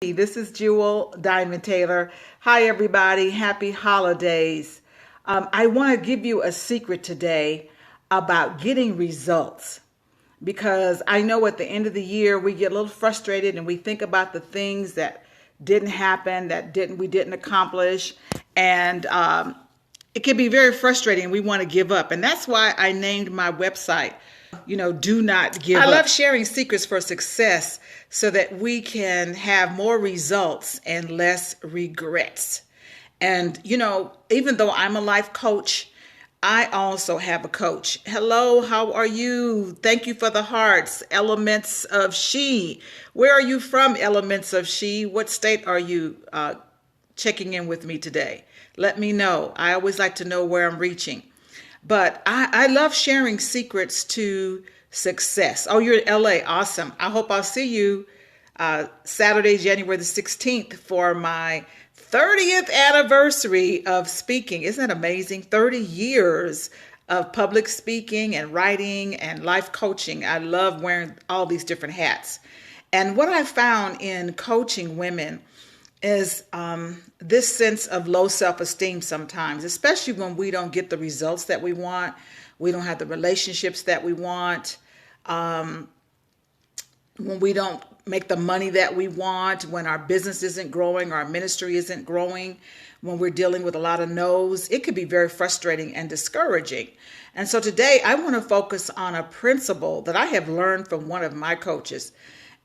This is Jewel Diamond Taylor. Hi, everybody. Happy holidays. I want to give you a secret today about getting results because I know at the end of the year we get a little frustrated and we think about the things that didn't happen, we didn't accomplish, and it can be very frustrating. We want to give up, and that's why I named my website, do not give up. I love sharing secrets for success so that we can have more results and less regrets. And, even though I'm a life coach, I also have a coach. Hello, how are you? Thank you for the hearts. Elements of She. Where are you from, Elements of She? What state are you checking in with me today? Let me know. I always like to know where I'm reaching. But I love sharing secrets to success. Oh, you're in LA. Awesome. I hope I'll see you Saturday, January the 16th for my 30th anniversary of speaking. Isn't that amazing? 30 years of public speaking and writing and life coaching. I love wearing all these different hats. And what I found in coaching women is this sense of low self-esteem sometimes, especially when we don't get the results that we want. We don't have the relationships that we want. When we don't make the money that we want, when our business isn't growing, our ministry isn't growing, when we're dealing with a lot of no's, it could be very frustrating and discouraging. And so today I want to focus on a principle that I have learned from one of my coaches.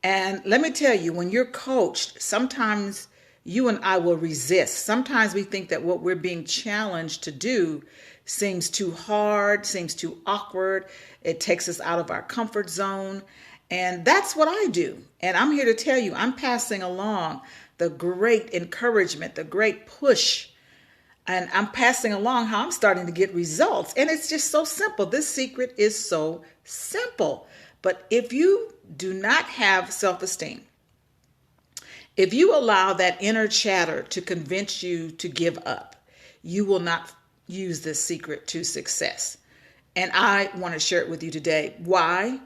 And let me tell you, when you're coached, sometimes you and I will resist. Sometimes we think that what we're being challenged to do seems too hard, seems too awkward. It takes us out of our comfort zone. And that's what I do. And I'm here to tell you, I'm passing along the great encouragement, the great push. And I'm passing along how I'm starting to get results. And it's just so simple. This secret is so simple. But if you do not have self-esteem, if you allow that inner chatter to convince you to give up, you will not use this secret to success. And I want to share it with you today. Why?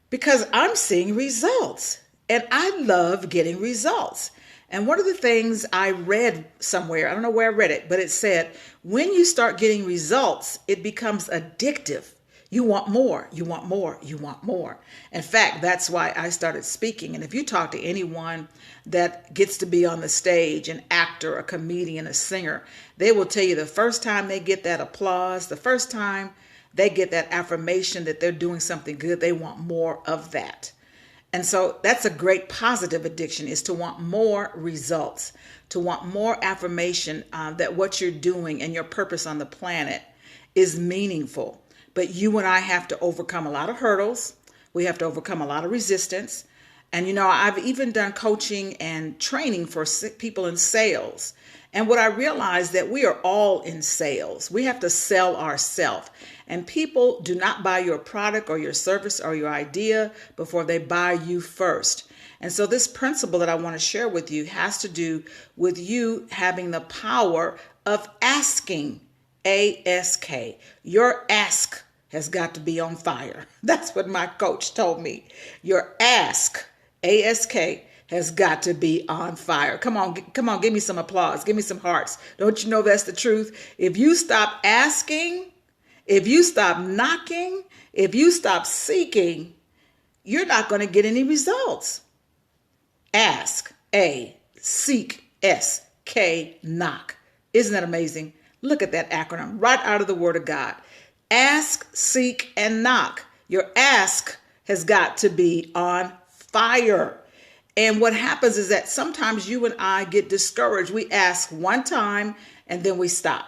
Because I'm seeing results and I love getting results. And one of the things I read somewhere, I don't know where I read it, but it said, when you start getting results, it becomes addictive. You want more, you want more, you want more. In fact, that's why I started speaking. And if you talk to anyone that gets to be on the stage, an actor, a comedian, a singer, they will tell you the first time they get that applause, the first time they get that affirmation that they're doing something good, they want more of that. And so that's a great positive addiction, is to want more results, to want more affirmation that what you're doing and your purpose on the planet is meaningful. But you and I have to overcome a lot of hurdles. We have to overcome a lot of resistance. And, I've even done coaching and training for people in sales. And what I realized that we are all in sales. We have to sell ourselves. And people do not buy your product or your service or your idea before they buy you first. And so this principle that I want to share with you has to do with you having the power of asking. ASK. Your ask has got to be on fire. That's what my coach told me. Your ask, ASK, has got to be on fire. Come on, give me some applause. Give me some hearts. Don't you know that's the truth? If you stop asking, if you stop knocking, if you stop seeking, you're not going to get any results. Ask, A, seek, S, K, knock. Isn't that amazing? Look at that acronym right out of the Word of God. Ask, seek, and knock. Your ask has got to be on fire. And what happens is that sometimes you and I get discouraged. We ask one time and then we stop.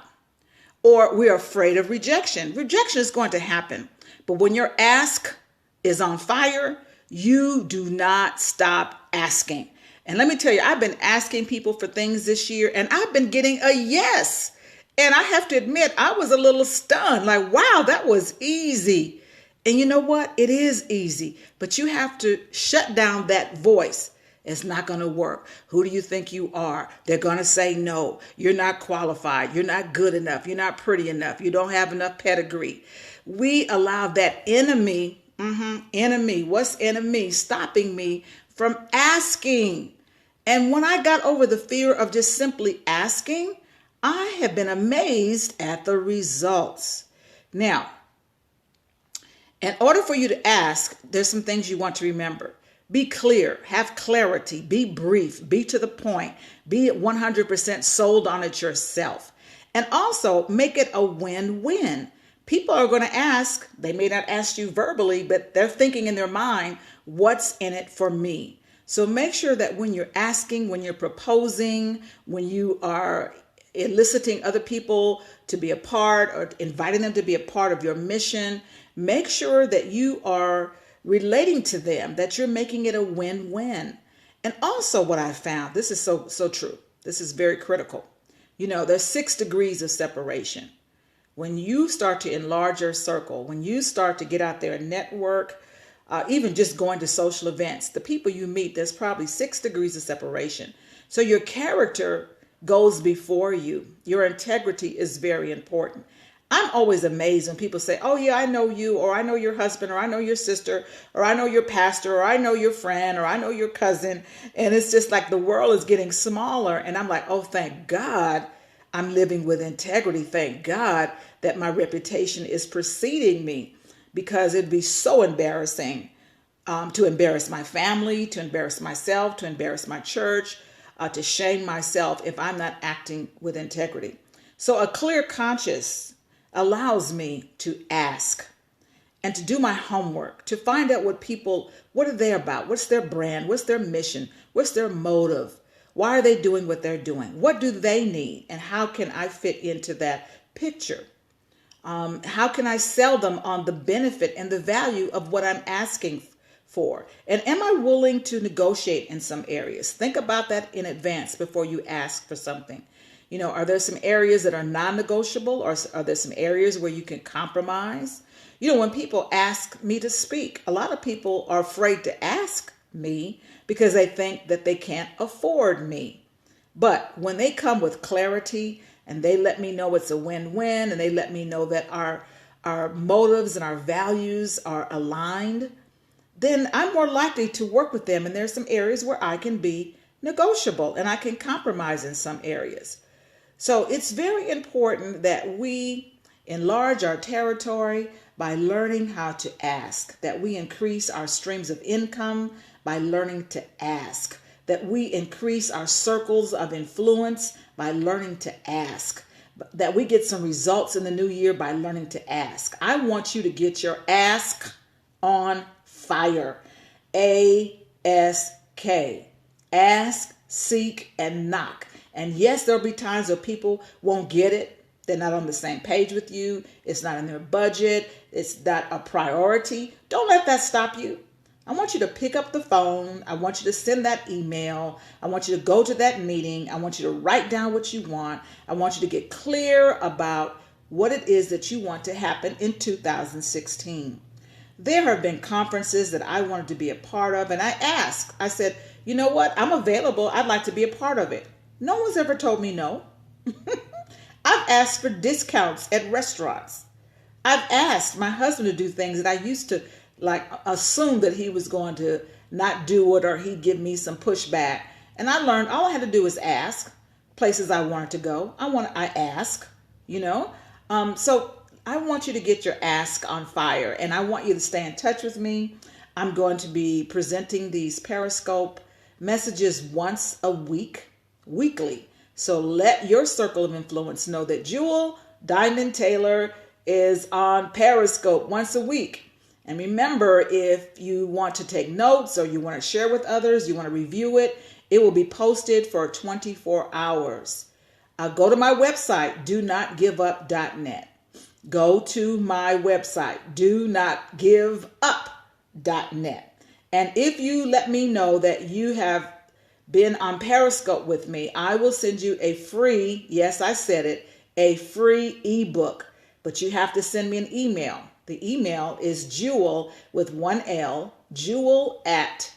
Or we're afraid of rejection. Rejection is going to happen. But when your ask is on fire, you do not stop asking. And let me tell you, I've been asking people for things this year and I've been getting a yes. And I have to admit, I was a little stunned, like, wow, that was easy. And you know what? It is easy, but you have to shut down that voice. It's not going to work. Who do you think you are? They're going to say no. You're not qualified. You're not good enough. You're not pretty enough. You don't have enough pedigree. We allow that enemy, what's enemy? Stopping me from asking. And when I got over the fear of just simply asking, I have been amazed at the results. Now, in order for you to ask, there's some things you want to remember. Be clear, have clarity, be brief, be to the point, be 100% sold on it yourself. And also make it a win-win. People are going to ask, they may not ask you verbally, but they're thinking in their mind, what's in it for me? So make sure that when you're asking, when you're proposing, when you are eliciting other people to be a part or inviting them to be a part of your mission, make sure that you are relating to them, that you're making it a win-win. And also what I found, this is so true. This is very critical. There's 6 degrees of separation. When you start to enlarge your circle, when you start to get out there and network, even just going to social events, the people you meet, there's probably 6 degrees of separation. So your character goes before you. Your integrity is very important. I'm always amazed when people say, oh yeah, I know you, or I know your husband, or I know your sister, or I know your pastor, or I know your friend, or I know your cousin. And it's just like the world is getting smaller. And I'm like, oh, thank God I'm living with integrity. Thank God that my reputation is preceding me, because it'd be so embarrassing to embarrass my family, to embarrass myself, to embarrass my church, to shame myself if I'm not acting with integrity. So a clear conscience allows me to ask and to do my homework, to find out what are they about? What's their brand? What's their mission? What's their motive? Why are they doing what they're doing? What do they need? And how can I fit into that picture? How can I sell them on the benefit and the value of what I'm asking for? And am I willing to negotiate in some areas? Think about that in advance before you ask for something. Are there some areas that are non-negotiable, or are there some areas where you can compromise? When people ask me to speak, a lot of people are afraid to ask me because they think that they can't afford me. But when they come with clarity and they let me know it's a win-win, and they let me know that our motives and our values are aligned, then I'm more likely to work with them. And there's some areas where I can be negotiable and I can compromise in some areas. So it's very important that we enlarge our territory by learning how to ask, that we increase our streams of income by learning to ask, that we increase our circles of influence by learning to ask, that we get some results in the new year by learning to ask. I want you to get your ask on fire. A-S-K. Ask, seek, and knock. And yes, there'll be times where people won't get it. They're not on the same page with you. It's not in their budget. It's not a priority. Don't let that stop you. I want you to pick up the phone. I want you to send that email. I want you to go to that meeting. I want you to write down what you want. I want you to get clear about what it is that you want to happen in 2016. There have been conferences that I wanted to be a part of, and I said, you know what? I'm available. I'd like to be a part of it. No one's ever told me no. I've asked for discounts at restaurants. I've asked my husband to do things that I used to assume that he was going to not do it, or he'd give me some pushback. And I learned all I had to do was ask places I wanted to go. I ask, So I want you to get your ask on fire, and I want you to stay in touch with me. I'm going to be presenting these Periscope messages once a week, weekly. So let your circle of influence know that Jewel Diamond Taylor is on Periscope once a week. And remember, if you want to take notes, or you want to share with others, you want to review it, it will be posted for 24 hours. Go to my website, donotgiveup.net. Go to my website, donotgiveup.net. And if you let me know that you have been on Periscope with me, I will send you a free, yes, I said it, a free ebook. But you have to send me an email. The email is Jewel with one L, Jewel at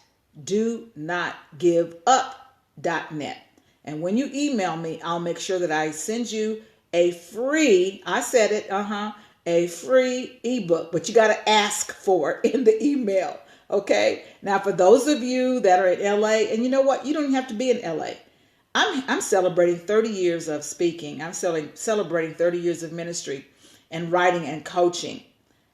donotgiveup.net. And when you email me, I'll make sure that I send you a free, I said it, a free ebook. But you got to ask for it in the email. Okay. Now, for those of you that are in LA, and you know what? You don't have to be in LA. I'm celebrating 30 years of speaking. I'm celebrating 30 years of ministry and writing and coaching.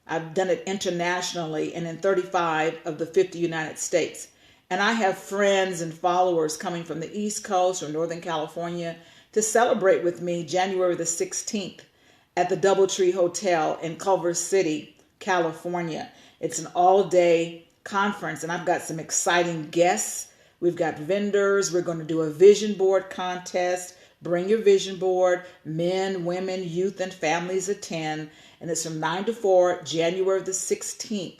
I've done it internationally and in 35 of the 50 United States. And I have friends and followers coming from the East Coast or Northern California to celebrate with me January the 16th at the Doubletree Hotel in Culver City, California. It's an all-day conference, and I've got some exciting guests. We've got vendors. We're going to do a vision board contest. Bring your vision board. Men, women, youth, and families attend. And it's from 9 to 4, January the 16th,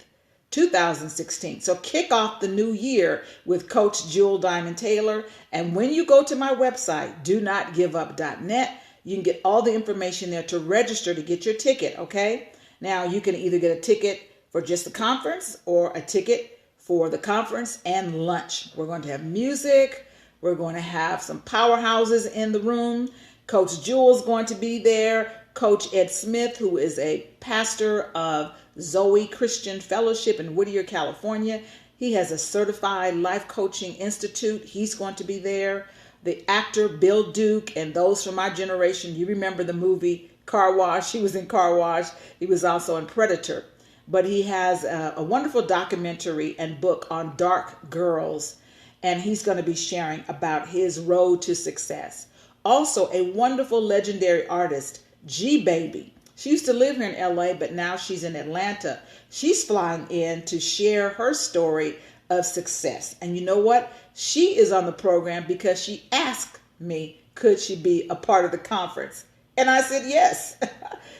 2016. So kick off the new year with Coach Jewel Diamond Taylor. And when you go to my website, donotgiveup.net, you can get all the information there to register to get your ticket, okay? Now, you can either get a ticket for just the conference or a ticket for the conference and lunch. We're going to have music. We're going to have some powerhouses in the room. Coach Jewel's going to be there. Coach Ed Smith, who is a pastor of Zoe Christian Fellowship in Whittier, California. He has a certified life coaching institute. He's going to be there. The actor Bill Duke, and those from my generation, you remember the movie Car Wash. He was in Car Wash. He was also in Predator. But he has a wonderful documentary and book on dark girls, and he's going to be sharing about his road to success. Also, a wonderful legendary artist, G Baby. She used to live here in LA, but now she's in Atlanta. She's flying in to share her story of success. And you know what? She is on the program because she asked me, could she be a part of the conference? And I said, yes.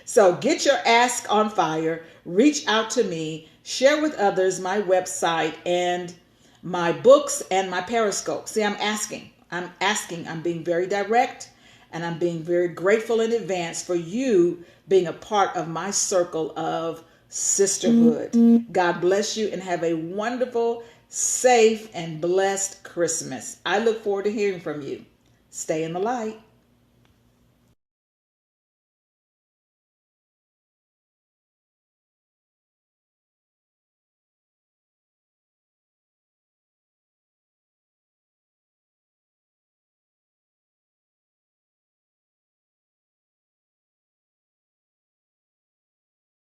So get your ask on fire, reach out to me, share with others my website and my books and my Periscope. See, I'm being very direct, and I'm being very grateful in advance for you being a part of my circle of sisterhood. God bless you and have a wonderful, safe, and blessed Christmas. I look forward to hearing from you. Stay in the light.